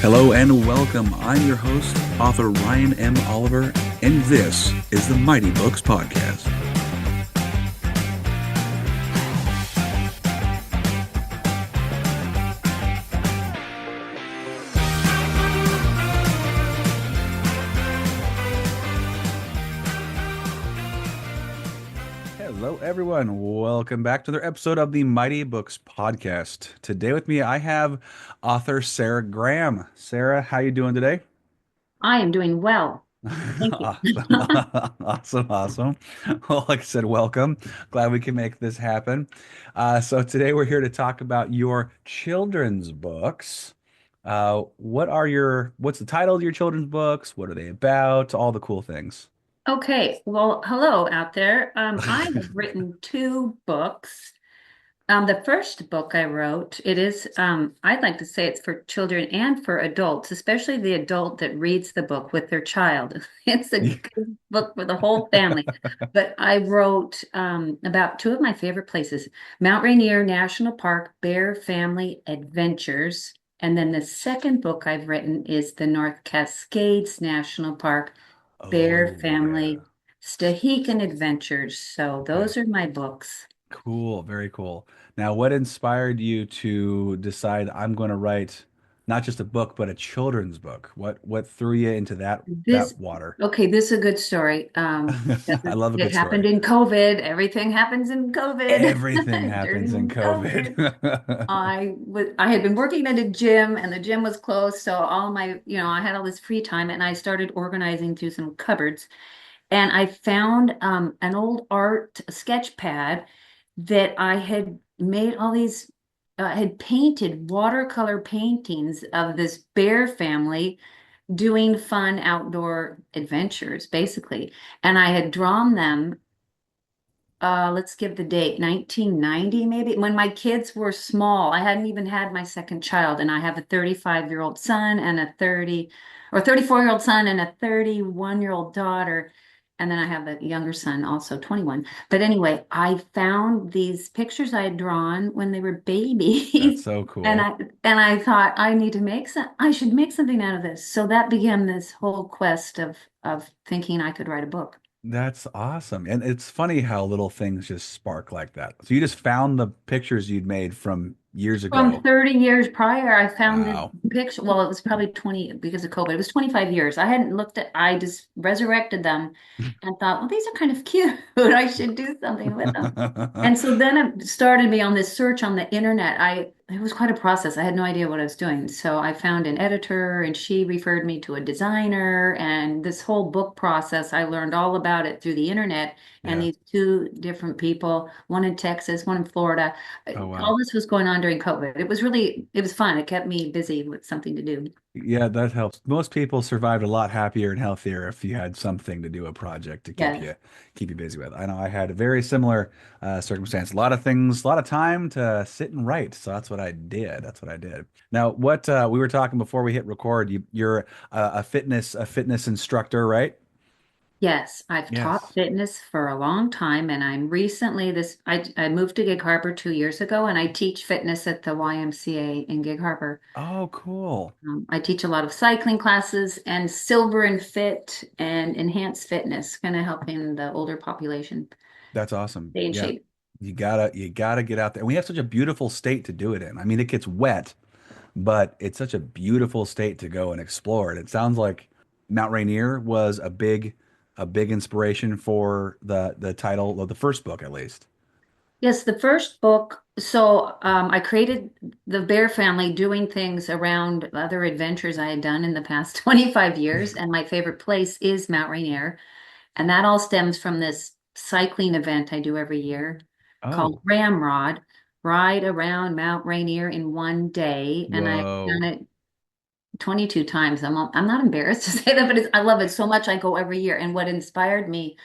Hello and welcome. I'm your host, author Ryan M. Oliver, and this is the Mighty Books Podcast. Hello, everyone. Welcome back to another episode of the Mighty Books Podcast. Today with me, I have author Sara Graham. Sara, how you doing today? I am doing well. Thank you. Awesome. Awesome. Well, like I said, welcome. Glad we can make this happen. So today we're here to talk about your children's books. What's the title of your children's books? What are they about? All the cool things. Okay, well, hello out there. I have written two books. The first book I wrote, I'd like to say it's for children and for adults, especially the adult that reads the book with their child. It's a good book for the whole family. But I wrote about two of my favorite places, Mount Rainier National Park, Bear Family Adventures. And then the second book I've written is the North Cascades National Park, Bear Oh, yeah. Family Stehekin Adventures. So Okay. those are my books. Cool. Very cool. Now, what inspired you to decide I'm going to write not just a book, but a children's book? What threw you into that This, water? okay, this is a good story. I love a It good happened story. in COVID. Everything happens in Everything COVID. happens in During COVID, COVID. I had been working at a gym and the gym was closed, so I had all this free time and I started organizing through some cupboards and I found an old art sketch pad that I had made all these I had painted watercolor paintings of this bear family doing fun outdoor adventures, basically. And I had drawn them, let's give the date, 1990 maybe, when my kids were small. I hadn't even had my second child, and I have a 35-year-old son and a 34-year-old son and a 31-year-old daughter. And then I have a younger son, also 21. But anyway, I found these pictures I had drawn when they were That's babies. so And cool. I thought I should make something out of this. So that began this whole quest of thinking I could write a book. That's awesome. And it's funny how little things just spark like that. So you just found the pictures you'd made from years From ago. 30 years prior, I found this Wow. picture. Well, it was probably 20 because of COVID. It was 25 years. I just resurrected them and thought, well, these are kind of cute. I should do something with them. And so then it started me on this search on the internet. It was quite a process. I had no idea what I was doing. So I found an editor and she referred me to a designer. And this whole book process, I learned all about it through the internet. And Yeah. these two different people, one in Texas, one in Florida, Oh, wow. all this was going on during COVID. It was fun. It kept me busy with something to do. Yeah, that helps. Most people survived a lot happier and healthier if you had something to do, a project to keep Yes. you busy with. I know I had a very similar circumstance. A lot of things, a lot of time to sit and write. So that's what I did. That's what I did. Now, what we were talking before we hit record, you're a fitness instructor, right? Yes, I've taught Yes. fitness for a long time, and I'm recently I moved to Gig Harbor 2 years ago, and I teach fitness at the YMCA in Gig Harbor. Oh, cool. I teach a lot of cycling classes and silver and fit and enhanced fitness, kind of helping the older population That's awesome. stay in Yeah. shape. You gotta get out there. And we have such a beautiful state to do it in. I mean, it gets wet, but it's such a beautiful state to go and explore. And it sounds like Mount Rainier was a big inspiration for the title of the first book, at least. Yes, the first book. So I created the Bear family doing things around other adventures I had done in the past 25 years. And my favorite place is Mount Rainier. And that all stems from this cycling event I do every year called Oh, Ramrod, Ride Around Mount Rainier in one day. And I've done whoa. it 22 times. I'm not embarrassed to say that, but I love it so much. I go every year. And what inspired me,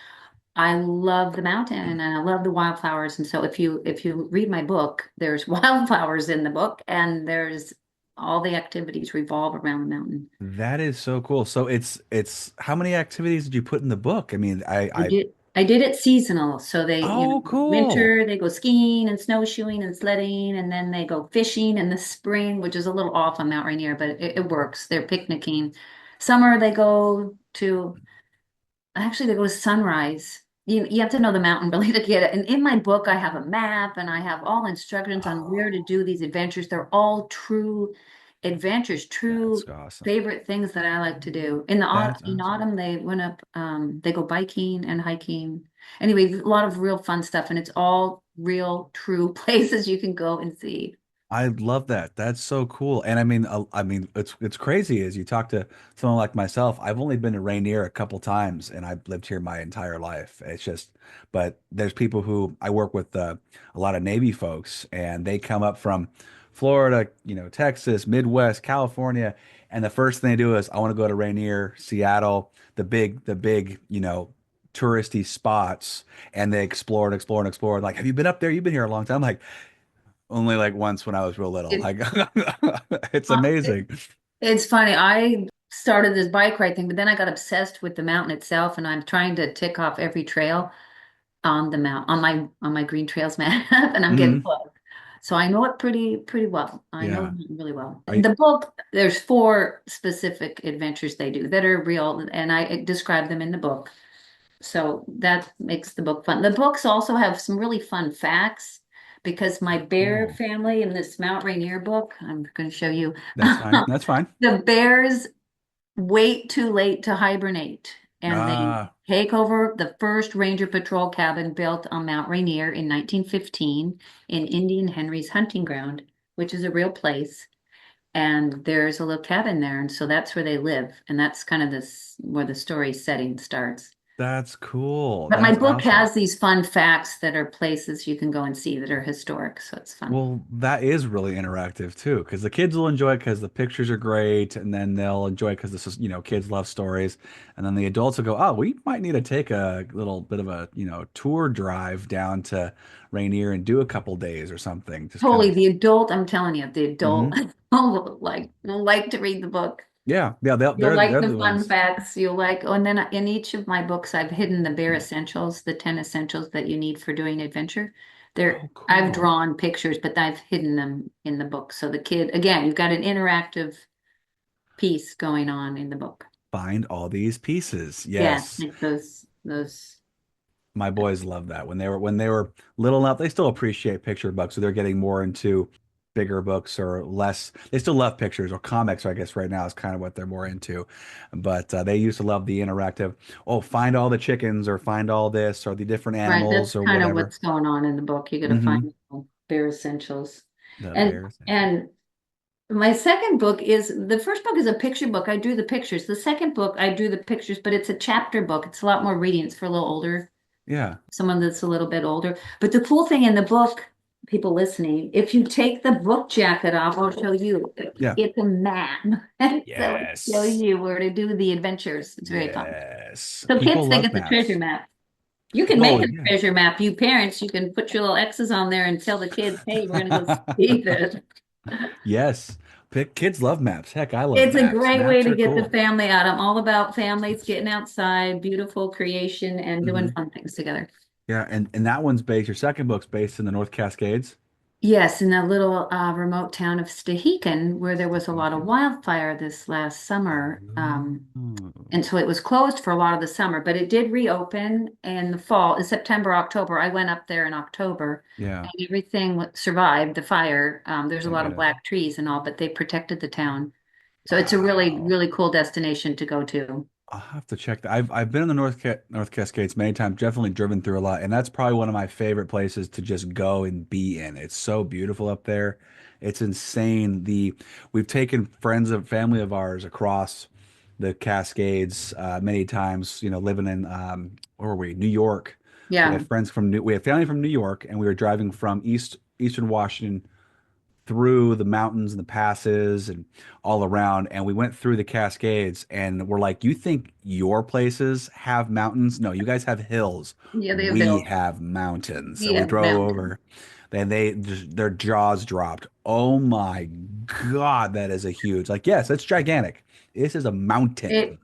I love the mountain and I love the wildflowers. And so if you read my book, there's wildflowers in the book and there's all the activities revolve around the mountain. That is so cool. So it's how many activities did you put in the book? I mean, I I did it seasonal. So oh cool. winter they go skiing and snowshoeing and sledding, and then they go fishing in the spring, which is a little off on Mount Rainier, but it works. They're picnicking. Summer they go to Actually, there was sunrise. You have to know the mountain really to get it. And in my book, I have a map and I have all instructions on where to Oh, do these adventures. They're all true adventures, that's true awesome. favorite things that I like to do. That's In awesome. autumn, they went up, they go biking and hiking. Anyway, a lot of real fun stuff, and it's all real, true places you can go and see. I love that. That's so cool. And I mean, it's crazy as you talk to someone like myself. I've only been to Rainier a couple times, and I've lived here my entire life. It's just, but there's people who I work with a lot of Navy folks, and they come up from Florida, Texas, Midwest, California, and the first thing they do is I want to go to Rainier, Seattle, the big, touristy spots, and they explore and explore and explore. Like, have you been up there? You've been here a long time. Like, only like once when I was real little. It, Like it's uh, amazing. It's funny. I started this bike ride thing, but then I got obsessed with the mountain itself, and I'm trying to tick off every trail on the mount on my Green Trails map, and I'm getting Hmm. close. So I know it pretty well. I know the Yeah. mountain really well. In I the book, there's four specific adventures they do that are real, and I describe them in the book. So that makes the book fun. The books also have some really fun facts because my bear cool. family in this Mount Rainier book, I'm going to show you. That's fine. That's fine. The bears wait too late to hibernate, and they Ah, take over the first Ranger Patrol cabin built on Mount Rainier in 1915 in Indian Henry's hunting ground, which is a real place. And there's a little cabin there, and so that's where they live, and that's kind of this where the story setting starts. that's cool. But my That's book awesome. has these fun facts that are places you can go and see that are historic, so it's fun. Well, that is really interactive too, because the kids will enjoy it because the pictures are great, and then they'll enjoy it because this is, kids love stories, and then the adults will go, oh, we might need to take a little bit of a, tour drive down to Rainier and do a couple days or something. Just kind Totally, of, the adult, I'm telling you, the hmm adult will like to read the book. yeah, yeah, You'll like they're the the fun ones. facts. Oh, and then in each of my books, I've hidden the bare essentials, the 10 essentials that you need for doing adventure. Oh, I've cool. drawn pictures, but I've hidden them in the book. So the kid, again, you've got an interactive piece going on in the book. Find all these pieces. Yeah, Yes. like those. My boys love that. When they were little enough, they still appreciate picture books, so they're getting more into bigger books or less. They still love pictures or comics, I guess right now is kind of what they're more into. But they used to love the interactive, oh, find all the chickens or find all this or the different Right, animals that's or kind of whatever. what's going on in the book. You got to Hmm. find bare essentials. The And bear essentials. and my second book is the first book is a picture book. I do the pictures. The second book, I do the pictures, but it's a chapter book. It's a lot more reading. It's for a little older, Yeah. someone that's a little bit older. But the cool thing in the book, people listening, if you take the book jacket off, I'll show you. Yeah. It's a map. And so it shows Yes. you where to do the adventures. It's very fun. Yes. So kids People think love it's a treasure maps. map. You can make Well, a yeah. treasure map. You parents, you can put your little X's on there and tell the kids, hey, we're gonna go see this. Yes. Kids love maps. Heck, I love It's a maps. great way Maps to are get the cool. family out. I'm all about families getting outside, beautiful creation, and doing Hmm. fun things together. Yeah, and that one's based, your second book's based in the North Cascades. Yes, in that little remote town of Stehekin, where there was a lot of Stehekin. wildfire this last summer. Oh. And so it was closed for a lot of the summer, but it did reopen in the fall, in September, October. I went up there in October Yeah. and everything survived the fire. There's a Thank lot of goodness. black trees and all, but they protected the town. So it's a really, Wow. really cool destination to go to. I'll have to check that. I've been in the North Cascades many times, definitely driven through a lot, and that's probably one of my favorite places to just go and be in. It's so beautiful up there. It's insane. We've taken friends of family of ours across the Cascades many times, living in where were we? New York. Yeah. We have family from New York, and we were driving from Eastern Washington through the mountains and the passes and all around. And we went through the Cascades and we're like, you think your places have mountains? No, you guys have hills. Yeah, they have We hills. have mountains. So We we have drove mountains. over. then they just their jaws dropped. Oh my God, that is a huge, like, yes, it's gigantic. This is a mountain. It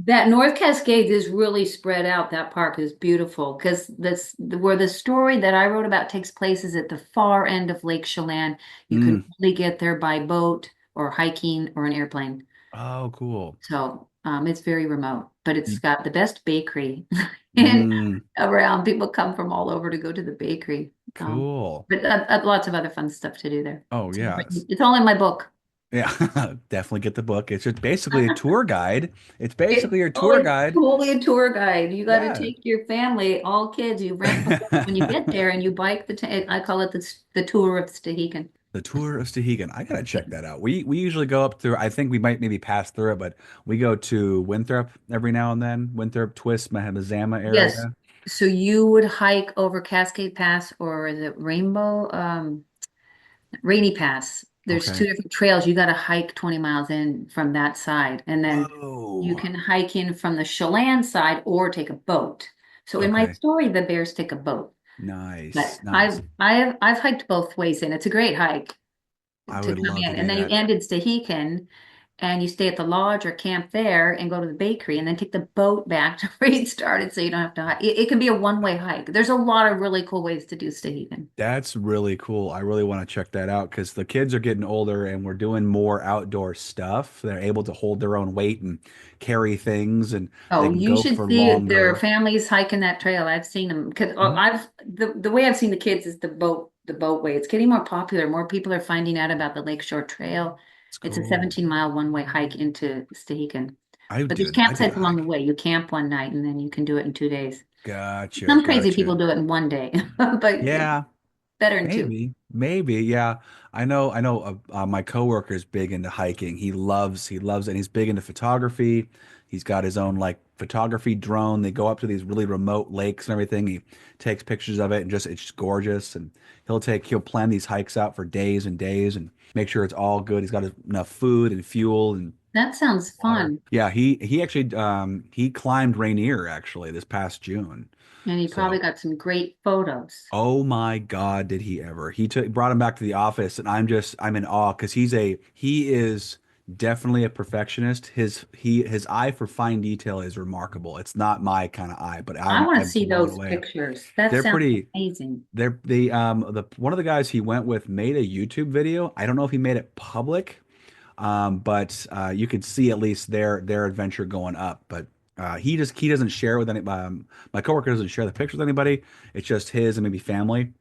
That North Cascades is really spread out. That park is beautiful because that's where the story that I wrote about takes place is at the far end of Lake Chelan. You can Mm. only get there by boat or hiking or an airplane. Oh, cool. So it's very remote, but it's You- got the best bakery in Mm, around. People come from all over to go to the bakery. cool. But lots of other fun stuff to do there. Oh, yeah. It's all in my book. Yeah, definitely get the book. It's just basically a tour guide. It's It, basically your oh, tour it's guide. totally a tour guide. You got to Yeah. take your family, all kids. You rent the horse when you get there, and you bike I call it the tour of Stehekin. The tour of Stehekin. I gotta check that out. We usually go up through, I think we might maybe pass through it, but we go to Winthrop every now and then. Winthrop, Twist, Mahama Yes. area. So you would hike over Cascade Pass, or is it Rainbow? Rainy Pass. There's two Okay. different trails. You got to hike 20 miles in from that side, and then you Whoa. can hike in from the Chelan side or take a boat. So in my Okay. story, the bears take a boat. But Nice. Nice. I've hiked both ways in. It's a great hike I to would come love to in. And do then you that. end in Stehekin and you stay at the lodge or camp there and go to the bakery and then take the boat back to where you started so you don't have to hike. It can be a one-way hike. There's a lot of really cool ways to do Stehekin. That's really cool. I really want to check that out because the kids are getting older and we're doing more outdoor stuff. They're able to hold their own weight and carry things and they Oh, can you go should for see it. There are longer. families hiking that trail. I've seen them because Mhm. the way I've seen the kids is the boat way. It's getting more popular. More people are finding out about the Lakeshore Trail. It's It's a cool. 17-mile one-way hike into Stehekin. But there's I do the campsites along the hike. way. You camp one night and then you can do it in 2 days. Gotcha. Some crazy people Gotcha. do it in one day, but it's Yeah. better in two. Maybe, maybe, yeah. I know. My coworker is big into hiking. He loves it. And he's big into photography. He's got his own like photography drone. They go up to these really remote lakes and everything. He takes pictures of it and just it's just gorgeous. And he'll plan these hikes out for days and days and make sure it's all good. He's got enough food and fuel and That sounds water. fun. Yeah, he actually he climbed Rainier actually this past June. And you probably So. got some great photos. Oh my God, did he ever? Brought him back to the office, and I'm in awe because he is definitely a perfectionist. His eye for fine detail is remarkable. It's not my kind of eye, but I want to I'm see blown those away. pictures. That They're sounds pretty. amazing. The one of the guys he went with made a YouTube video. I don't know if he made it public, but you could see at least their adventure going up. But he doesn't share with any. My coworker doesn't share the pictures with anybody. It's just his and maybe family.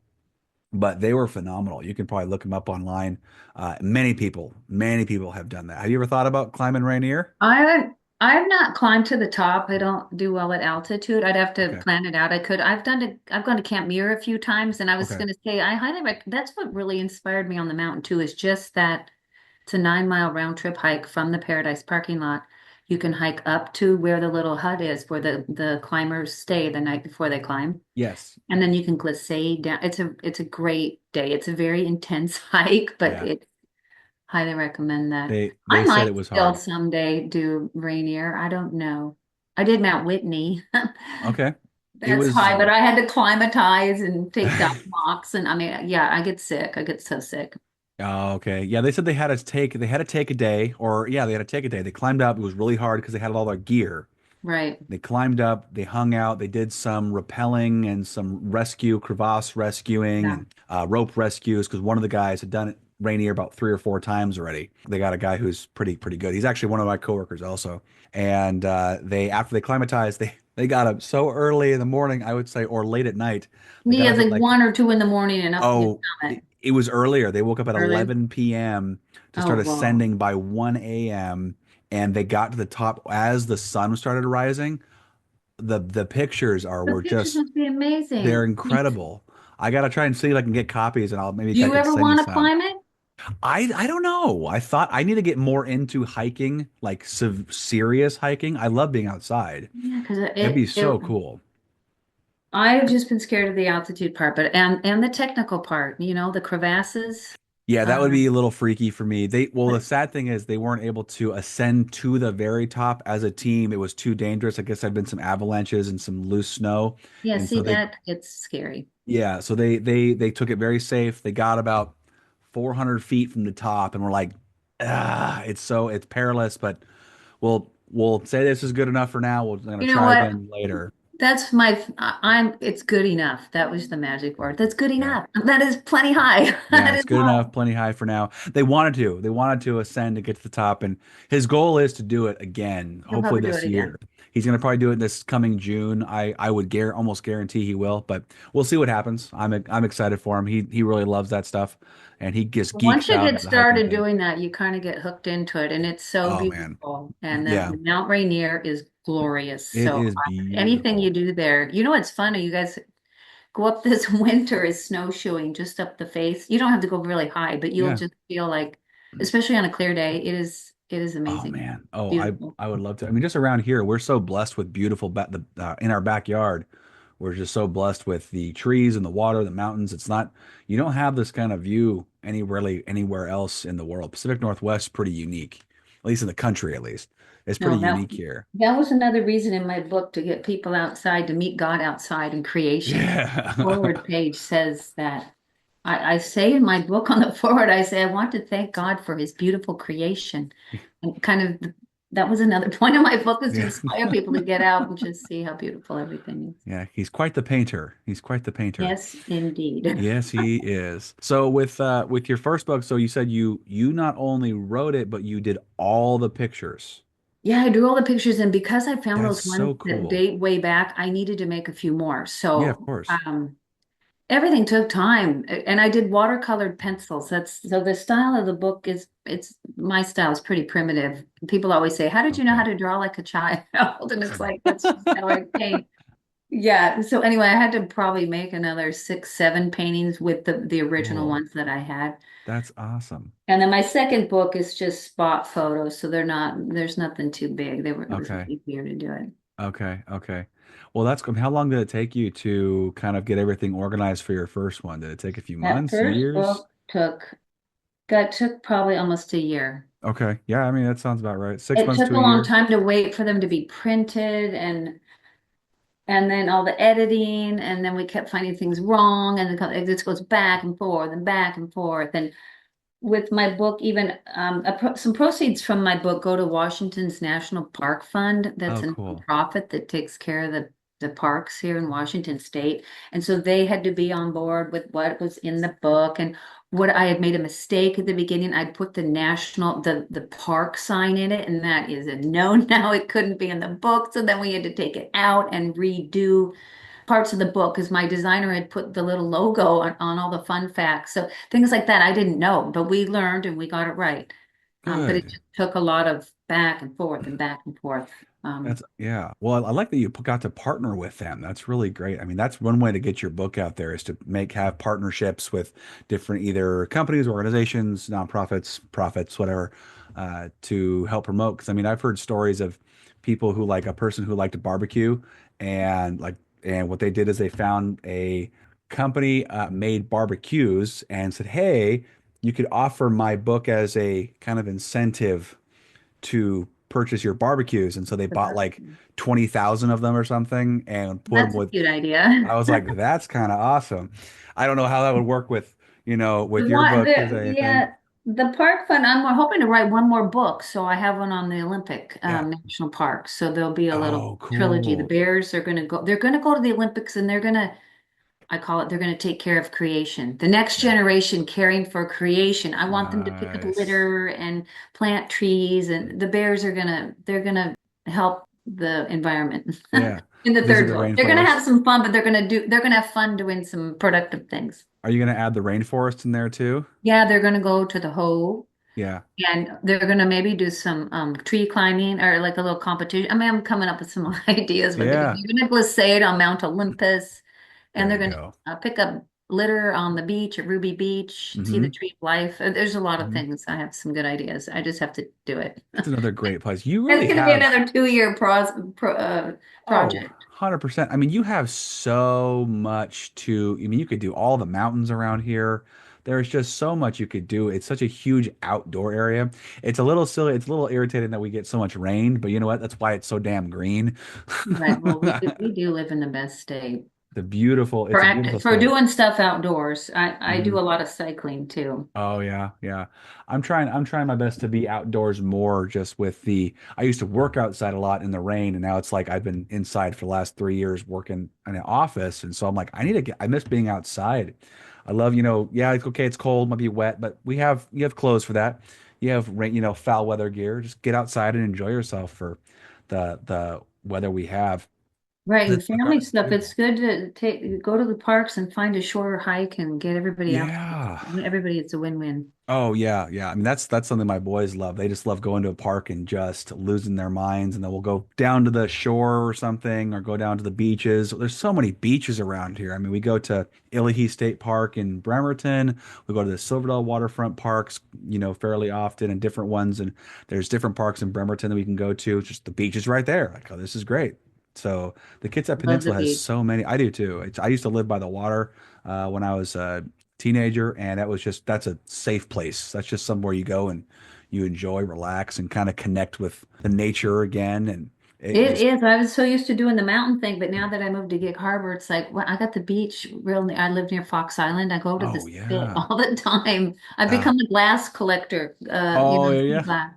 But they were phenomenal. You can probably look them up online. Many people have done that. Have you ever thought about climbing Rainier? I've not climbed to the top. I don't do well at altitude. I'd have to Okay. plan it out. I've gone to Camp Muir a few times, and I was Okay. going to say I highly that's what really inspired me on the mountain too, is just that it's a 9 mile round trip hike from the Paradise parking lot. You can hike up to where the little hut is, where the climbers stay the night before they climb. Yes. And then you can glissade down. It's a great day. It's a very intense hike, but Yeah. it highly recommend that. They I said it might was still hard. someday do Rainier. I don't know. I did Mount Whitney. Okay. It That's was high, but I had to climatize and take down walks. And I mean, yeah, I get sick. I get so sick. Oh, okay. Yeah, they said they had to take a day or yeah, they had to take a day. They climbed up. It was really hard because they had all their gear. Right. They climbed up, they hung out, they did some rappelling and some crevasse rescuing Yeah. and rope rescues because one of the guys had done it Rainier about 3 or 4 times already. They got a guy who's pretty good. He's actually one of my coworkers also. And they after they climatized, they got up so early in the morning, I would say, or late at night. They got Yeah, up it's at like like 1 or 2 in the morning and up you oh, summit it was earlier. They woke up at early. 11 p.m. to Oh, start wow. ascending by 1 a.m. and they got to the top as the sun started rising. The pictures are The were pictures just must be they're amazing. incredible. I gotta try and see if I can get copies and I'll maybe Do I you could ever send you want to some. climb it? I don't know. I thought I need to get more into hiking, like serious hiking. I love being outside. Yeah, because It'd be so cool. I've just been scared of the altitude part, but and the technical part, the crevasses. Yeah, that would be Um, a little freaky for me. The but sad thing is they weren't able to ascend to the very top as a team. It was too dangerous. I guess there'd been some avalanches and some loose snow. yeah, And see so they that gets scary. Yeah, so they took it very safe. They got about 400 feet from the top, and we're like, it's perilous, but we'll say this is good enough for now. We're gonna You know try what? again later. That's my, it's good enough. That was the magic word. That's good Yeah. enough. That is plenty high. Yeah, That it's is good enough, all. plenty high for now. They wanted to ascend and get to the top, and his goal is to do it again, He'll hopefully probably do it this again. year. He's gonna probably do it this coming June. I would almost guarantee he will, but we'll see what happens. I'm excited for him. He really loves that stuff, and he just Once geeks you out get at the hiking started thing. doing that, you kind of get hooked into it, and it's so Oh man, beautiful. And yeah, the Mount Rainier is glorious. it So is anything you beautiful. do there, you know what's funny? You guys go up this winter is snowshoeing just up the face. You don't have to go really high, but you'll Yeah. just feel like, especially on a clear day, it is Oh amazing. man. Oh, I Beautiful. I would love to. I mean, just around here, we're so blessed with beautiful in our backyard. We're just so blessed with the trees and the water, the mountains. It's not You don't have this kind of view anywhere else in the world. Pacific Northwest is pretty unique, at least in the country, at least. It's pretty No, unique here. that was another reason in my book to get people outside to meet God outside in creation. Yeah. Forward page says that. I say in my book on the forward, I say I want to thank God for his beautiful creation. And kind of that was another point of my book is to Yeah. inspire people to get out and just see how beautiful everything is. Yeah, he's quite the painter. He's quite the painter. Yes, indeed. Yes, he is. So with your first book, so you said you not only wrote it, but you did all the pictures. Yeah, I drew all the pictures, and because I found That's those ones so that cool. date way back, I needed to make a few more. Yeah, of So course. everything took time, and I did watercolored pencils. That's so the style of the book is it's my style is pretty primitive. People always say, "How did you know how Okay. to draw like a child?" And it's like that's just how I paint. Yeah. So anyway, I had to probably make another six, seven paintings with the original Cool. ones that I had. That's awesome. And then my second book is just spot photos, so there's nothing too big. It was Okay. easier to do it. Okay. Okay. Well, that's good. How long did it take you to kind of get everything organized for your first one? Did it take a few That months, first years? book that took probably almost a year. Okay. Yeah, I mean, that sounds about right. Six It months took to a a long year. time to wait for them to be printed and then all the editing and then we kept finding things wrong and it just goes back and forth and back and forth and with my book, even some proceeds from my book go to Washington's National Park Fund. That's Oh, a cool. nonprofit that takes care of the parks here in Washington State. And so they had to be on board with what was in the book and what I had made a mistake at the beginning. I'd put the park sign in it, and that is a no now. It couldn't be in the book. So then we had to take it out and redo parts of the book because my designer had put the little logo on all the fun facts. So things like that I didn't know, but we learned and we got it right. But it Good. just took a lot of back and forth and back and forth. That's yeah. Well, I like that you got to partner with them. That's really great. I mean, that's one way to get your book out there is to have partnerships with different either companies, organizations, nonprofits, profits, whatever, to help promote. Because I mean, I've heard stories of people who like a person who liked to barbecue and what they did is they found a company made barbecues and said, "Hey, you could offer my book as a kind of incentive to purchase your barbecues." And so they bought like 20,000 of them or something and put them That's a with, cute idea. I was like, that's kind of awesome. I don't know how that would work with your book or anything. Yeah, the park fund. I'm hoping to write one more book, so I have one on the Olympic Yeah. National Parks. So there'll be a little Oh, trilogy. The cool. Bears are going to go. They're going to go to the Olympics, and I call it, they're going to take care of creation. The next Yeah. generation caring for creation. I want them to pick up Nice. litter and plant trees, and the bears they're going to help the environment. Yeah. In the Visit third the book, they're going to have rainforest. some fun, but they're going to have fun doing some productive things. Are you going to add the rainforest in there too? Yeah, they're going to go to the Hove Yeah. and they're going to maybe do some tree climbing or like a little competition. I mean, I'm coming up with some ideas, but they're Yeah. going to glissade on Mount Olympus and There they're you going to go. pick up litter on the beach at Ruby Beach, see the Hmm. tree of life. There's a lot of Hmm. things. I have some good ideas. I just have to do it. That's another great place. You It's really going to be have. another 2 year Oh, project. 100%. I mean, you have so much I mean, you could do all the mountains around here. There's just so much you could do. It's such a huge outdoor area. It's a little silly. It's a little irritating that we get so much rain, but you know what? That's why it's so damn green. Right. Well, we do live in the best state. it's a beautiful For state. doing stuff outdoors. I do Mhm. a lot of cycling too. Oh yeah, yeah. I'm trying my best to be outdoors more just with I used to work outside a lot in the rain and now it's like I've been inside for the last 3 years working in an office and so I'm like I miss being outside. I love, yeah, it's okay, it's cold, might be wet, but you have clothes for that. You have rain, foul weather gear. Just get outside and enjoy yourself for the weather we have. Right, and The family garden's stuff, beautiful. it's good to go to the parks and find a shorter hike and get everybody out. Yeah. Everybody, it's a win-win. Oh yeah, yeah. I mean that's something my boys love. They just love going to a park and just losing their minds and then we'll go down to the shore or something or go down to the beaches. There's so many beaches around here. I mean, we go to Illahee State Park in Bremerton. We go to the Silverdale waterfront parks, fairly often and different ones and there's different parks in Bremerton that we can go to. It's just the beach is right there. Like, oh, this is great. So the Kitsap Love the Peninsula has beach. so many. I do too. I used to live by the water when I was teenager, and that's a safe place. That's just somewhere you go and you enjoy, relax, and kind of connect with the nature again. And it It just, is. I was so used to doing the mountain thing, but now that I moved to Gig Harbor, it's like, well, I got the beach real near. I live near Fox Island. I go to the oh spit yeah, all the time. I've uh, become a glass collector, oh yeah, sea yeah. glass.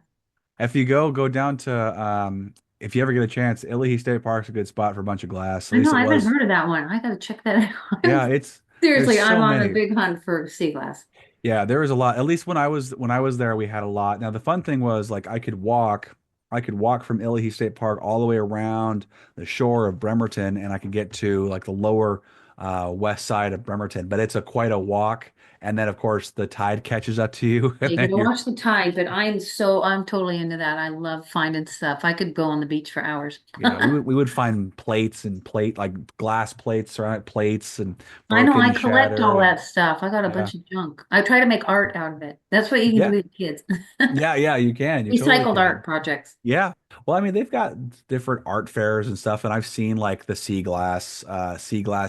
If you go down to if you ever get a chance, Illahee State Park's a good spot for a bunch of glass. At I know, least it I haven't was. heard of that one. I got to check that out. Yeah, there's Seriously, I'm so on a many. big hunt for sea glass. Yeah, there was a lot. At least when I was there, we had a lot. Now the fun thing was like I could walk from Illahee State Park all the way around the shore of Bremerton, and I could get to like the lower west side of Bremerton. But it's a quite a walk, and then of course the tide catches up to you, and You then gotta you're watch the tide, but I'm totally into that. I love finding stuff. I could go on the beach for hours. yeah. We would find plates and like glass plates, ceramic plates, and I know, broken I and collect shattered, all and that stuff. I got a yeah, bunch of junk. I try to make art out of it. That's what you can do yeah, with kids. yeah, yeah. You totally Recycled can. art projects. Yeah. Well, I mean, they've got different art fairs and stuff, and I've seen like the sea glass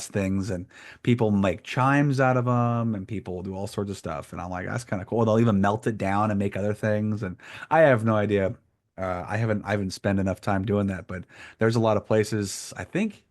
things, and people make chimes out of them, and people do all sorts of stuff. And I'm like, that's kind of cool. They'll even melt it down and make other things. And I have no idea. I haven't spent enough time doing that, but there's a lot of places. I think,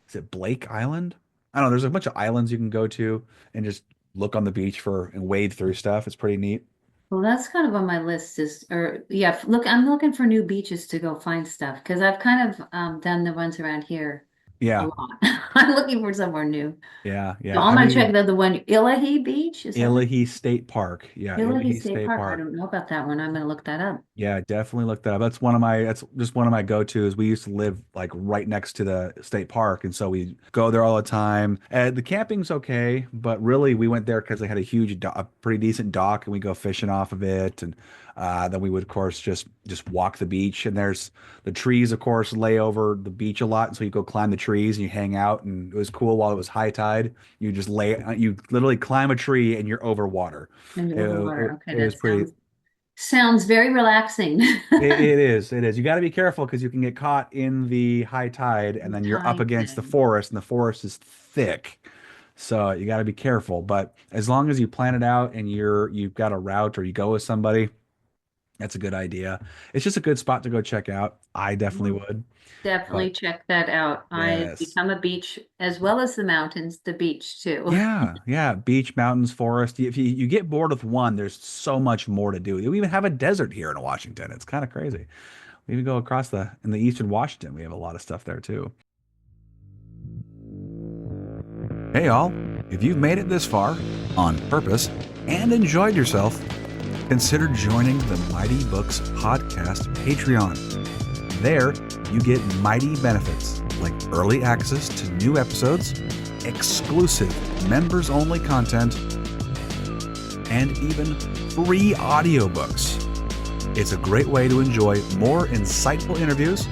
is it Blake Island? I don't know. There's a bunch of islands you can go to and just look on the beach for and wade through stuff. It's pretty neat. Well, that's kind of on my list is, or yeah, look, I'm looking for new beaches to go find stuff because I've kind of done the ones around here a Yeah. lot. I'm looking for somewhere new. Yeah. So Yeah. I'm I gonna check mean, the one, Illahee Beach. Is that what? Illahee State Park. Yeah, Illahee Illahee State State Park. I Park. don't know about that one. I'm gonna look that up. Yeah, definitely look that up. That's just one of my go-tos. We used to live like right next to the state park, and so we go there all the time. And the camping's okay, but really we went there because they had a pretty decent dock, and we go fishing off of it. And then we would, of course, just walk the beach. And there's the trees, of course, lay over the beach a lot, and so you go climb the trees and you hang out. And it was cool while it was high tide. You literally climb a tree and you're over water. And It, over water. it, Okay, it was that pretty. sounds very relaxing. It is. It is. You got to be careful because you can get caught in the high tide and The then you're up tide against the thing. forest and the forest is thick. So you got to be careful. But as long as you plan it out and you've got a route or you go with somebody, that's a good idea. It's just a good spot to go check out. I definitely Well, would. definitely But check that out. I yes. become a beach as well as the mountains, the beach too. Yeah, yeah. Beach, mountains, forest. If you get bored with one, there's so much more to do. We even have a desert here in Washington. It's kind of crazy. We even go across in the eastern Washington. We have a lot of stuff there too. Hey, all, if you've made it this far on purpose and enjoyed yourself, consider joining the Mighty Books Podcast Patreon. There, you get mighty benefits like early access to new episodes, exclusive members only content, and even free audiobooks. It's a great way to enjoy more insightful interviews,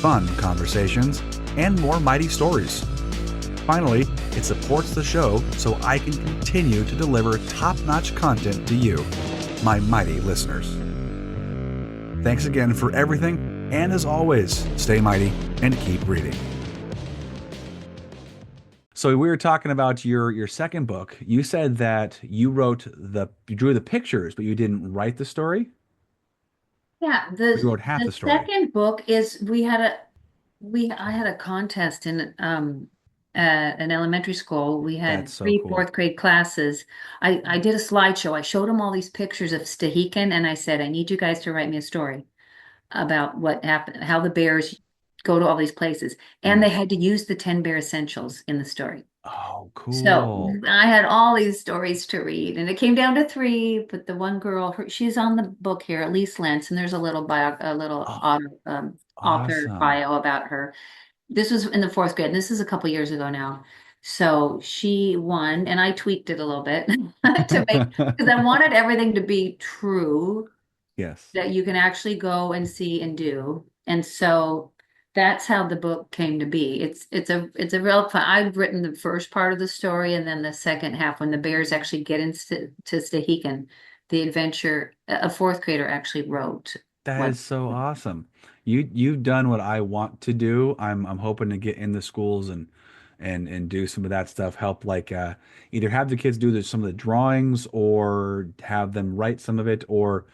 fun conversations, and more mighty stories. Finally, it supports the show so I can continue to deliver top-notch content to you, my mighty listeners. Thanks again for everything, and as always, stay mighty and keep reading. So we were talking about your second book. You said that you drew the pictures, but you didn't write the story, Yeah, or you wrote half the the story. second book is we had a we I had a contest in at an elementary school. We That's had so three cool. fourth grade classes. I did a slideshow. I showed them all these pictures of Stehekin, and I said, I need you guys to write me a story about what happened, how the bears go to all these places. And they Mm. had to use the 10 bear essentials in the story. Oh, So cool. I had all these stories to read, and it came down to three. But the one girl, she's on the book here, Elise Lentz, and there's a little Oh, author awesome. bio about her. This was in the fourth grade. This is a couple years ago now. So she won, and I tweaked it a little bit to make because I wanted everything to be true Yes. that you can actually go and see and do. And so that's how the book came to be. It's a real fun. I've written the first part of the story and then the second half when the bears actually get into to Stehekin, the adventure a fourth grader actually wrote That what. is so awesome. You've done what I want to do. I'm hoping to get in the schools and do some of that stuff. Help like either have the kids do some of the drawings or have them write some of it or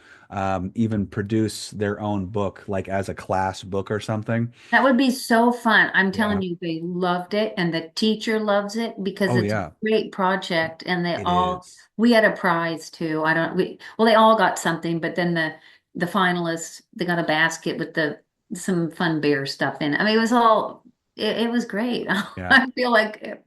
even produce their own book like as a class book or something. That would be so fun. I'm Yeah. telling you, they loved it, and the teacher loves it because Oh it's a yeah, great project. And it is. we had a prize too. I don't, we, well, they all got something, but then the finalists, they got a basket with some fun bear stuff in it. I mean, it was great. Yeah. I feel like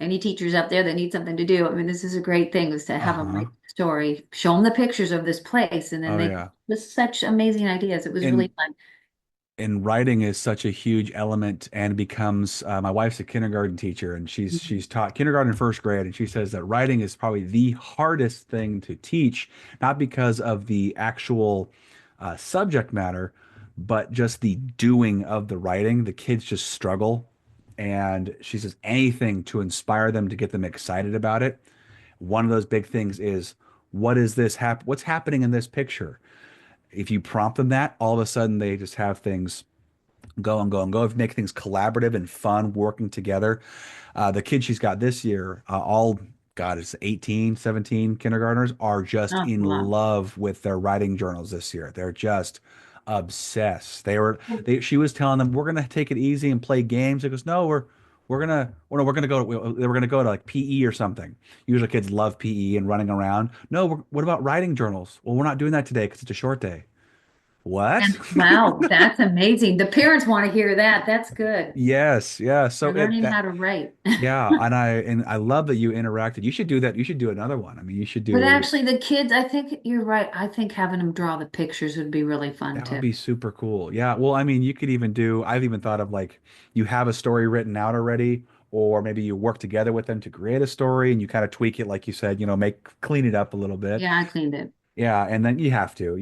any teachers out there that need something to do, I mean, this is a great thing is to have them Uh-huh. write a story, show them the pictures of this place, and then Oh they, yeah. with such amazing ideas. It was And really fun. and writing is such a huge element and becomes my wife's a kindergarten teacher and she's taught kindergarten and first grade and she says that writing is probably the hardest thing to teach, not because of the actual subject matter, but just the doing of the writing. The kids just struggle, and she says anything to inspire them to get them excited about it. One of those big things is what's happening in this picture. If you prompt them that, all of a sudden they just have things go and go and go. Make things collaborative and fun, working together. The kids she's got this year, all, God, it's 18, 17 kindergartners are just Oh, in wow. love with their writing journals this year. They're just obsessed. She was telling them, we're gonna take it easy and play games. It goes, no, we're gonna go they were gonna go to like PE or something. Usually kids love PE and running around. No, what about writing journals? Well, we're not doing that today because it's a short day. What? And wow, that's amazing. The parents want to hear that. That's good. Yes, yeah. So They're it learning that how to write. yeah, and I love that you interacted. You should do that. You should do another one. I mean, you should But do actually, the kids, I think you're right. I think having them draw the pictures would be really fun that would too. be super cool. Yeah. Well, I mean, you could even do, I've even thought of like you have a story written out already, or maybe you work together with them to create a story and you kind of tweak it, like you said, clean it up a little bit. Yeah, I cleaned it. Yeah, and then you have to,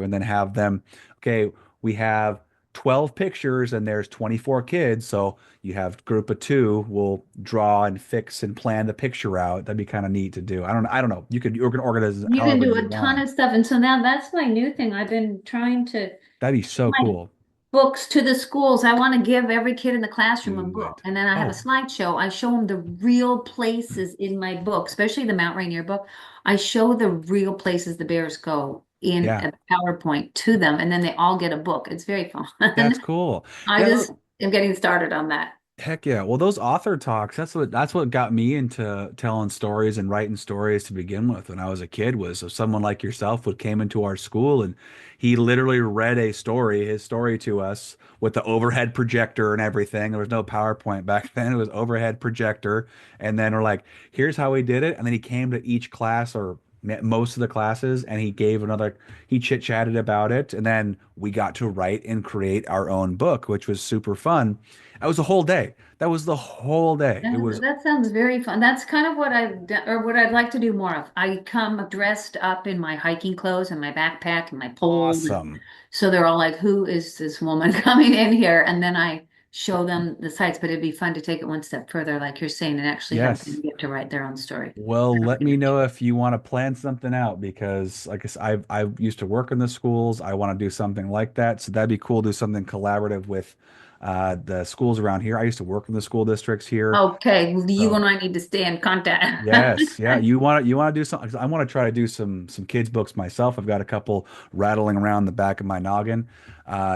and then have them, okay, we have 12 pictures and there's 24 kids, so you have group of two will draw and fix and plan the picture out. That'd be kind of neat to do. I don't know. You can organize it You can however do you a ton want. of stuff. And so now that's my new thing. I've been trying to That'd be so my cool. books to the schools. I want to give every kid in the classroom a Do book. it. And then I have a Oh, slideshow. I show them the real places in my book, especially the Mount Rainier book. I show the real places the bears go in yeah. a PowerPoint to them, and then they all get a book. It's very fun. That's cool. I Yeah, just am getting started on that. heck yeah. Well, those author talks, that's what got me into telling stories and writing stories to begin with when I was a kid was if someone like yourself would came into our school and he literally read his story to us with the overhead projector and everything. There was no PowerPoint back then. It was overhead projector. And then we're like, here's how he did it. And then he came to each class or most of the classes and he chit-chatted about it. And then we got to write and create our own book, which was super fun. That was the whole day. That was the whole day. It was That sounds very fun. That's kind of what I've done, or what I'd like to do more of. I come dressed up in my hiking clothes and my backpack and my pole. And awesome. so they're all like, who is this woman coming in here? And then I show them the sights, but it'd be fun to take it one step further, like you're saying, and actually have them Yes. get to write their own story. Well, let me know if you want to plan something out because, like I said, I used to work in the schools. I want to do something like that. So that'd be cool. Do something collaborative with the schools around here. I used to work in the school districts here. Okay, you and So I need to stay in contact. yes, yeah. You want to do something. I want to try to do some kids books myself. I've got a couple rattling around the back of my noggin.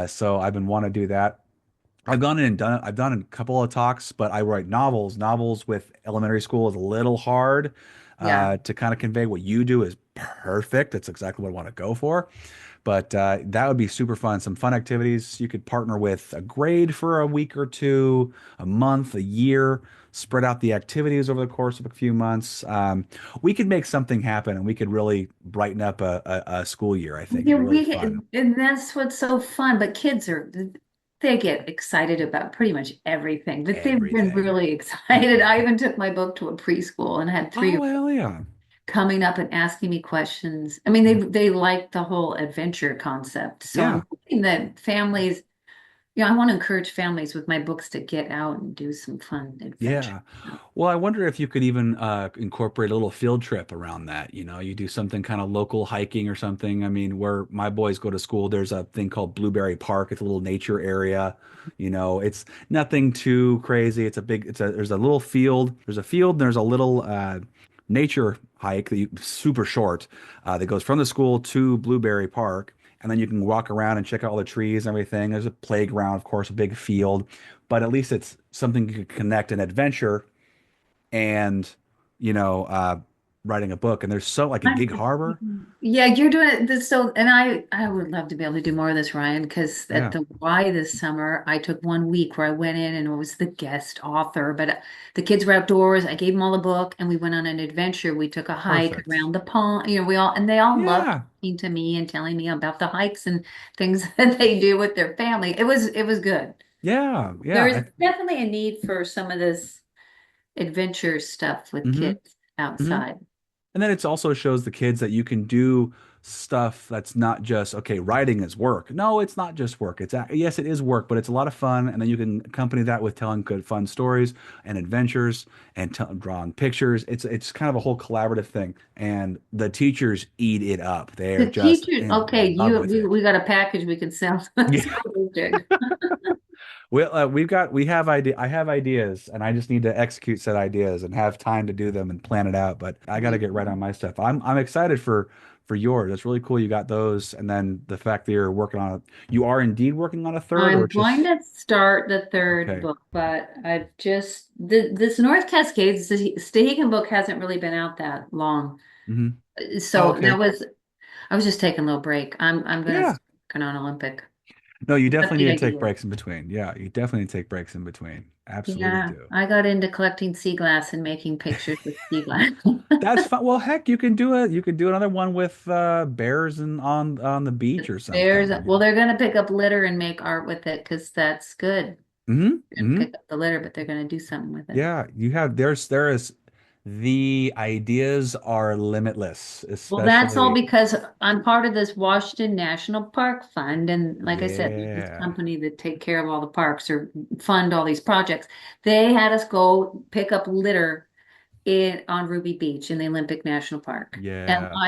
So I've been wanting to do that. I've gone in and done it. I've done a couple of talks, but I write novels. Novels with elementary school is a little hard Yeah. to kind of convey. What you do is perfect. That's exactly what I want to go for. But that would be super fun. Some fun activities. You could partner with a grade for a week or two, a month, a year, spread out the activities over the course of a few months. We could make something happen and we could really brighten up a school year, I think. It'd Yeah, be really fun. and that's what's so fun. But kids are, they get excited about pretty much everything. But they've been Everything. really excited. I even took my book to a preschool and had three Oh, hell yeah. coming up and asking me questions. I mean, they like the whole adventure concept. So Yeah. I'm hoping that families, I want to encourage families with my books to get out and do some fun adventure. Yeah. Well, I wonder if you could even incorporate a little field trip around that. You know, you do something kind of local hiking or something. I mean, where my boys go to school, there's a thing called Blueberry Park. It's a little nature area. You know, it's nothing too crazy. There's a little field. There's a field, and there's a little nature hike super short that goes from the school to Blueberry Park. And then you can walk around and check out all the trees and everything. There's a playground, of course, a big field, but at least it's something you could connect an adventure and, you know, writing a book. And there's so like a Gig Harbor. Yeah, you're doing this so, and I would love to be able to do more of this, Ryan, because at Yeah, the Y this summer, I took 1 week where I went in and was the guest author. But the kids were outdoors. I gave them all a book, and we went on an adventure. We took a hike perfect. around the pond. And they all loved Yeah, talking to me and telling me about the hikes and things that they do with their family. It was good. yeah, yeah. There's definitely a need for some of this adventure stuff with Mm-hmm, kids mm-hmm. outside. And then it also shows the kids that you can do stuff that's not just, okay, writing is work. No, it's not just work. Yes, it is work, but it's a lot of fun. And then you can accompany that with telling good, fun stories and adventures and drawing pictures. It's kind of a whole collaborative thing. And the teachers eat it up. They're The just teachers, in okay, love with we it. got a package we can sell to the Yeah. school district. Well, we have I have ideas, and I just need to execute said ideas and have time to do them and plan it out. But I got to get right on my stuff. I'm excited for yours. It's really cool you got those, and then the fact that you are indeed working on a third, or I'm going just to start the third okay. book, but I've just this North Cascades the Stehegan book hasn't really been out that long, Hmm. Oh, so okay. I was just taking a little break. I'm gonna Yeah. start working on Olympic. No, you Got definitely the need to take idea. breaks in between. Yeah, you definitely need to take breaks in between. Absolutely Yeah, do. I got into collecting sea glass and making pictures with sea glass. That's fun. Well, heck, you can do it. You can do another one with bears and on the beach or something. I Well, mean, they're gonna pick up litter and make art with it because that's good. hmm They're gonna hmm pick up the litter, but they're gonna do something with it. Yeah, you have there is the ideas are limitless, Well, that's all especially because I'm part of this Washington National Park Fund. And like I said, this yeah. company that take care of all the parks or fund all these projects, they had us go pick up litter on Ruby Beach in the Olympic National Park. And Yeah.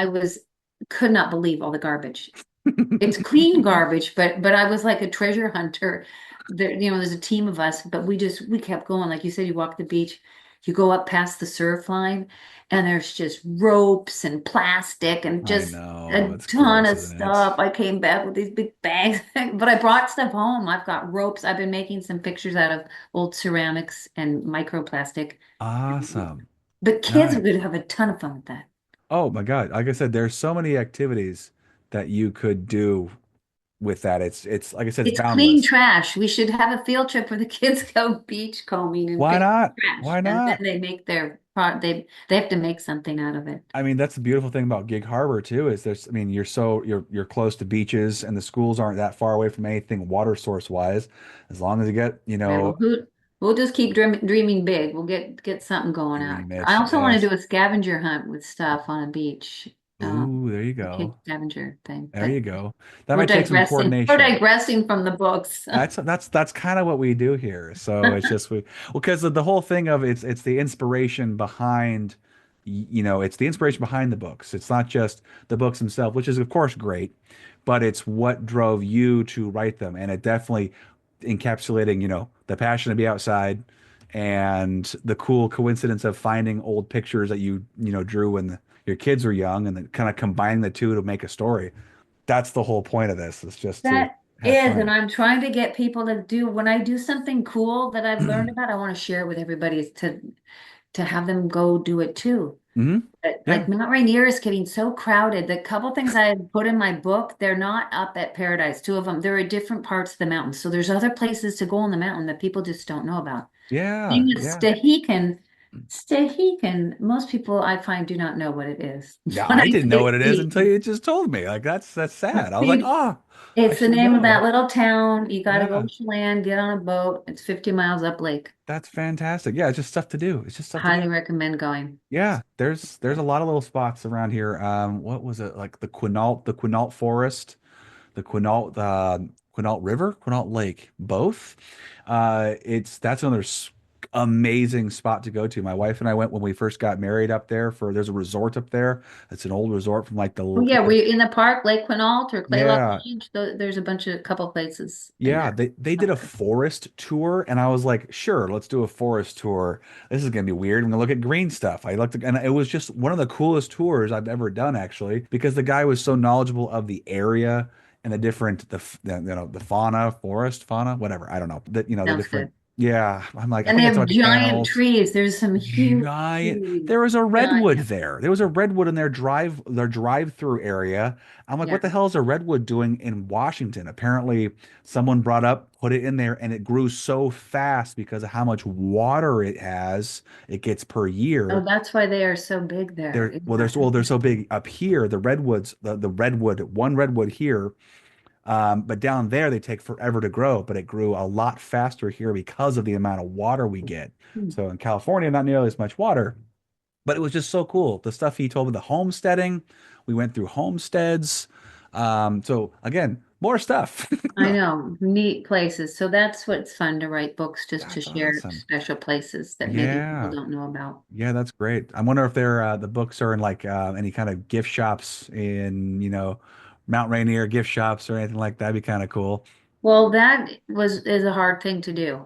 could not believe all the garbage. It's clean garbage, but I was like a treasure hunter. There's a team of us, but we kept going. Like you said, you walk the beach, you go up past the surf line, and there's just ropes and plastic and I just know. a It's ton gross, of isn't it? stuff. I came back with these big bags, but I brought stuff home. I've got ropes. I've been making some pictures out of old ceramics and microplastic. Awesome. But kids Nice. would have a ton of fun with that. Oh my God. Like I said, there's so many activities that you could do with that. It's like I said, it's It's clean boundless. trash. We should have a field trip where the kids go beach combing and Why pick not? trash, Why and then not? they make their pro they have to make something out of it. I mean, that's the beautiful thing about Gig Harbor too, is I mean, you're close to beaches and the schools aren't that far away from anything water source wise. As long as you get, Right, well, we'll just keep dreaming big. We'll get something going out. dream I it. also want to Yes. do a scavenger hunt with stuff on a beach, Ooh, there you a kid go. scavenger thing. There But you go. That might take some we're coordination. digressing from the books. That's kind of what we do here. So it's just well, because the whole thing of it's the inspiration behind, it's the inspiration behind the books. It's not just the books themselves, which is of course great, but it's what drove you to write them, and it definitely encapsulating, the passion to be outside and the cool coincidence of finding old pictures that drew when your kids were young, and then kind of combining the two to make a story. That's the whole point of this. It's just to That have is, and fun. I'm trying to get people to do when I do something cool that I've learned about, I want to share it with everybody to have them go do it too. Hmm. But Yeah. like Mount Rainier is getting so crowded. The couple things I had put in my book, they're not up at Paradise. Two of them, they're at different parts of the mountain. So there's other places to go on the mountain that people just don't know about. Yeah. Thing is, Yeah. Stehekin, most people I find do not know what it is. Yeah. When I I didn't know say what it is until Stehekin, you just told me. Like that's sad. I was like, see, oh, I it's the should name of know. that little town. You got to go Yeah. to land, get on a boat. It's 50 miles up lake. That's fantastic. Yeah, it's just stuff to do. It's just stuff to do. Highly recommend going. Yeah, there's a lot of little spots around here. What was it like the Quinault Forest, the Quinault River, Quinault Lake, both. It's that's another amazing spot to go to. My wife and I went when we first got married up there for there's a resort up there. It's an old resort from like Oh yeah, the we in the park, Lake Quinault or Claylock yeah. Lodge. There's a couple places in Yeah, there they did up a there. forest tour, and I was like, sure, let's do a forest tour. This is gonna be weird. I'm gonna look at green stuff. I looked, and it was just one of the coolest tours I've ever done, actually, because the guy was so knowledgeable of the area and the different the fauna, forest fauna, whatever. I don't know that the Sounds different. good. Yeah, I'm like, I And they think it's have about the giant animals. trees. There's some huge Giant. trees. There was a redwood Giant. there. There was a redwood in their drive-through area. I'm like, Yeah. what the hell is a redwood doing in Washington? Apparently, someone brought up, put it in there, and it grew so fast because of how much water it has, it gets per Oh, year. that's why they are so big there. Yeah. They're so big up here. The redwoods, the redwood, one redwood here, but down there they take forever to grow. But it grew a lot faster here because of the amount of water we get. Hmm. So in California, not nearly as much water. But it was just so cool. The stuff he told me, the homesteading, we went through homesteads. So again, more stuff. I know, neat places. So that's what's fun to write books just to That's share awesome. special places that maybe people Yeah. don't know about. Yeah, that's great. I wonder if they're the books are in like any kind of gift shops in, Mount Rainier gift shops or anything like that. That'd be kind of cool. Well, that was is a hard thing to do.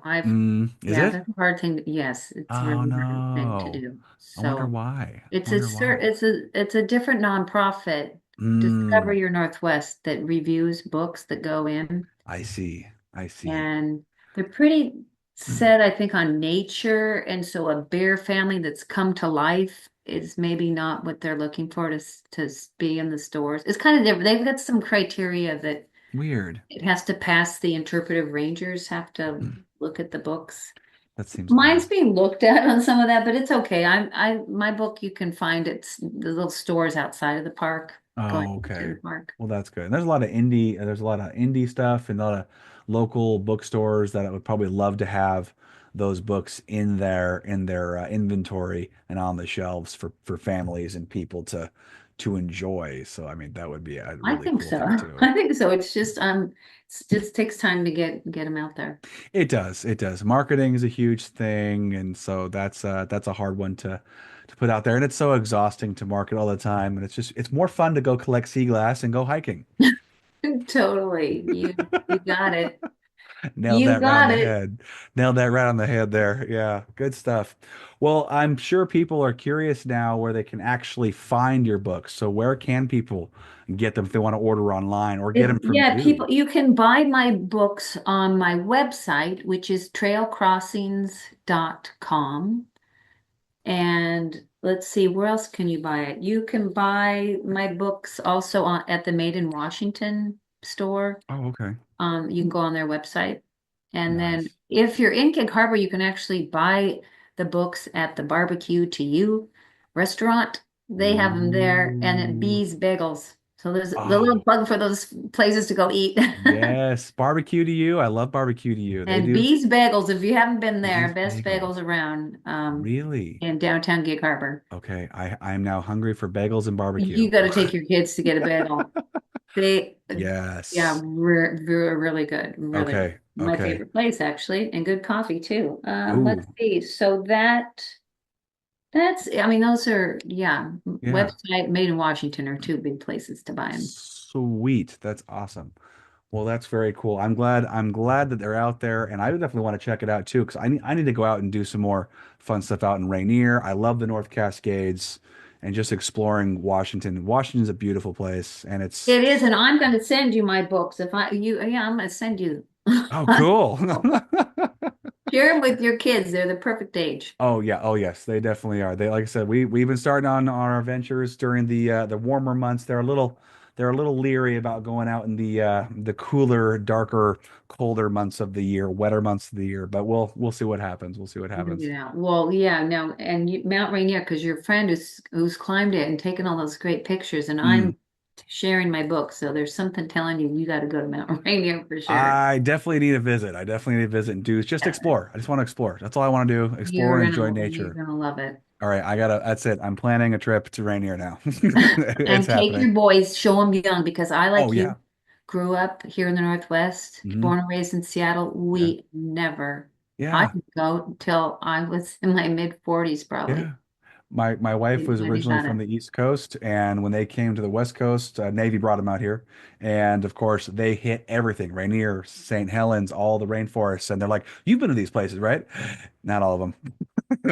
Is Yeah, it? that's a hard thing. Yes, it's a Oh really hard thing to no. do. I wonder So why. I it's wonder why. it's a different nonprofit, Discover Mm, Your Northwest, that reviews books that go in, I see. I see. and they're pretty set, I think, on nature. And so a bear family that's come to life is maybe not what they're looking for to be in the stores. It's kind of different. They've got some criteria that Weird. it has to pass the interpretive rangers have to look at the books. That seems Mine's odd. being looked at on some of that, but it's okay. My book you can find it's the little stores outside of the park, going Oh, into okay. the park. Well, that's good. And there's a lot of indie stuff and a lot of local bookstores that I would probably love to have those books in their inventory and on the shelves for families and people to enjoy. So, I mean, that would be a I really think cool so. thing too. I think so. It just takes time to get them out there. It does. It does. Marketing is a huge thing, and so that's a hard one to put out there, and it's so exhausting to market all the time, and it's more fun to go collect sea glass and go hiking. Totally. You got it. Nailed You that right on got the it. head. Nailed that right on the head there. Yeah, good stuff. Well, I'm sure people are curious now where they can actually find your books. So where can people get them if they want to order online or get them from Yeah, you? people, you can buy my books on my website, which is trailcrossings.com. And let's see, where else can you buy it? You can buy my books also at the Made in Washington store. Oh, okay. You can go on their website. And then Nice. if you're in Gig Harbor, you can actually buy the books at the Barbecue to You restaurant. They have them there and at Ooh. Bee's Bagels. So there's the little Oh, plug for those places to go eat. yes. Barbecue to you. I love barbecue to you. They And do Bee's Bagels, if you haven't been there, these best bagels bagels. around Really? in downtown Gig Harbor. Okay. I'm now hungry for bagels and barbecue. You got to take your kids to get a bagel. They, yeah, Yes. really good, really good. Okay. My Okay. favorite place actually, and good coffee too. Let's Ooh. see. So I mean, those are, yeah, Yeah. website Made in Washington are two big places to buy them. Sweet. That's awesome. Well, that's very cool. I'm glad that they're out there, and I would definitely want to check it out too, because I need to go out and do some more fun stuff out in Rainier. I love the North Cascades, and just exploring Washington. Washington's a beautiful place, and it's It is, and I'm going to send you my books. If I you yeah, I'm going to send you. oh cool. Share them with your kids. They're the perfect age. Oh yeah, oh yes, they definitely are. They like I said, we've been starting on our adventures during the warmer months. They're a little leery about going out in the cooler, darker, colder months of the year, wetter months of the year. But we'll see what happens. We'll see what happens. Yeah. Well, yeah. Now, and Mount Rainier, because your friend who's climbed it and taken all those great pictures, and Mm. I'm sharing my book, so there's something telling you you got to go to Mount Rainier for sure. I definitely need a visit. I definitely need to visit and do just Yeah. explore. I just want to explore. That's all I want to do. Explore and enjoy You're nature. gonna love it. All right, that's it. I'm planning a trip to Rainier now. It's And take happening. your boys, show them young, because I, Oh like yeah. you, grew up here in the Northwest, Hmm. born and raised in Seattle. Yeah. We never, I Yeah. didn't go until I was in my mid 40s, probably. Yeah. My wife was Maybe originally about from it. the East Coast, and when they came to the West Coast, Navy brought them out here, and of course they hit everything: Rainier, St. Helens, all the rainforests, and they're like, "You've been to these places, right?" Not all of them.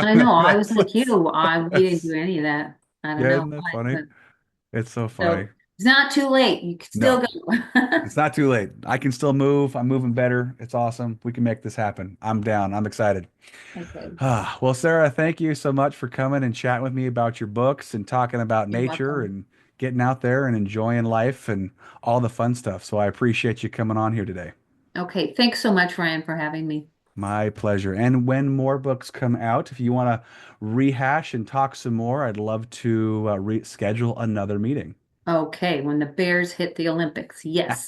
I know. I was like That's, you. We didn't do that's any of that. I don't yeah, know isn't that why, funny? but It's so so funny. it's not too late. You can still No, go. it's not too late. I can still move. I'm moving better. It's awesome. We can make this happen. I'm down. I'm excited. Okay. Ah, well, Sarah, thank you so much for coming and chatting with me about your books and talking about You're nature welcome. and getting out there and enjoying life and all the fun stuff. So I appreciate you coming on here today. Okay. Thanks so much, Ryan, for having me. My pleasure. And when more books come out, if you want to rehash and talk some more, I'd love to schedule another meeting. Okay. When the Bears hit the Olympics. Yes.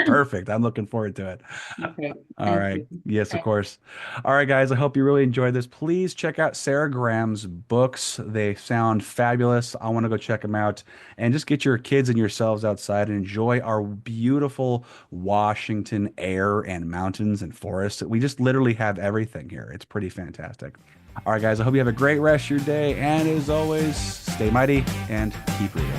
Perfect. I'm looking forward to it. Okay. All Thank right. you. Yes, of Okay. course. All right, guys. I hope you really enjoyed this. Please check out Sarah Graham's books. They sound fabulous. I want to go check them out and just get your kids and yourselves outside and enjoy our beautiful Washington air and mountains and forests. We just literally have everything here. It's pretty fantastic. All right, guys. I hope you have a great rest of your day. And as always, stay mighty and keep reading.